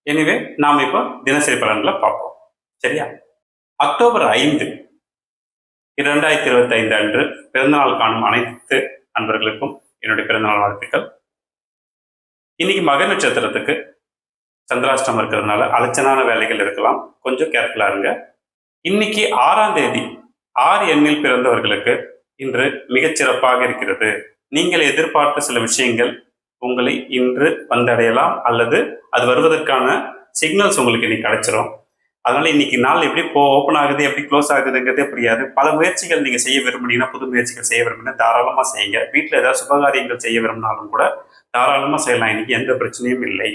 எனவே நாம் இப்போ தினசரி பலன்களை பார்ப்போம். சரியா? அக்டோபர் 5 2025 அன்று பிறந்தநாள் காணும் அனைத்து அன்பர்களுக்கும் என்னுடைய பிறந்தநாள் வாழ்த்துக்கள். இன்னைக்கு மக நட்சத்திரத்துக்கு சந்திராஷ்டமம் இருக்கிறதுனால அலட்சணான வேலைகள் இருக்கலாம், கொஞ்சம் கேர்ஃபுல்லா இருங்க. இன்னைக்கு 6ஆம் தேதி 6 எண்ணில் பிறந்தவர்களுக்கு இன்று மிகச்சிறப்பாக இருக்கிறது. நீங்கள் எதிர்பார்த்த சில விஷயங்கள் உங்களை இன்று வந்தடையலாம், அல்லது அது வருவதற்கான சிக்னல்ஸ் உங்களுக்கு இன்னைக்கு கிடைச்சிரும். அதனால இன்னைக்கு நாள் எப்படி ஓப்பன் ஆகுது, எப்படி க்ளோஸ் ஆகுதுங்கிறதே புரியாது. பல முயற்சிகள் நீங்க செய்ய விரும்புனீங்கன்னா, புது முயற்சிகள் செய்ய விரும்பினா தாராளமா செய்யுங்க. வீட்டில் ஏதாவது சுபகாரியங்கள் செய்ய விரும்பினாலும் கூட தாராளமா செய்யலாம். இன்னைக்கு எந்த பிரச்சனையும் இல்லை.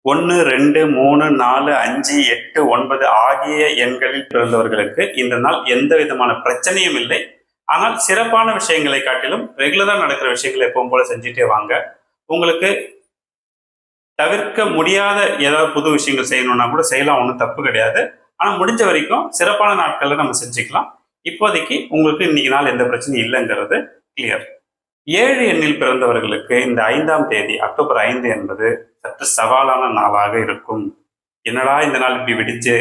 1, 2, 3, 4, 5, 8, 9 ஆகிய எண்களில் பிறந்தவர்களுக்கு இந்த நாள் எந்த விதமான பிரச்சனையும் இல்லை. ஆனால் சிறப்பான விஷயங்களை காட்டிலும் ரெகுலரா நடக்கிற விஷயங்களை எப்பவும் போல செஞ்சுட்டே வாங்க. உங்களுக்கு தவிர்க்க முடியாத ஏதாவது புது விஷயங்கள் செய்யணும்னா கூட செய்யலாம், ஒன்றும் தப்பு கிடையாது. ஆனால் முடிஞ்ச வரைக்கும் சிறப்பான நாட்களில் நம்ம செஞ்சுக்கலாம். இப்போதைக்கு உங்களுக்கு இன்னைக்கு நாள் எந்த பிரச்சனையும் இல்லைங்கிறது கிளியர். 7 எண்ணில் பிறந்தவர்களுக்கு இந்த 5ஆம் தேதி அக்டோபர் 5 என்பது சற்று சவாலான நாளாக இருக்கும். என்னடா இந்த நாள் இப்படி விடிச்சு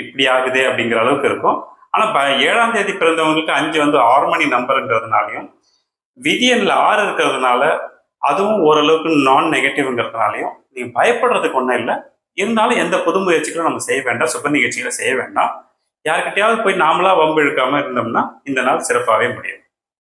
இப்படி ஆகுதே அப்படிங்கிற அளவுக்கு இருக்கும். ஆனால் 7ஆம் தேதி பிறந்தவங்களுக்கு 5 வந்து 6 மணி நம்பருங்கிறதுனாலையும், விதி எண்ணில் 6 இருக்கிறதுனால அதுவும் ஓரளவுக்கு நான் நெகட்டிவ்ங்கிறதுனாலையும் நீங்க பயப்படுறதுக்கு ஒன்றும் இல்லை. இருந்தாலும் எந்த புது முயற்சிகளும் நம்ம செய்ய வேண்டாம், சுப நிகழ்ச்சிகளை செய்ய வேண்டாம். யார்கிட்டயாவது போய் நாமளா வம்பு இழுக்காம இருந்தோம்னா இந்த நாள் சிறப்பாகவே முடியும்.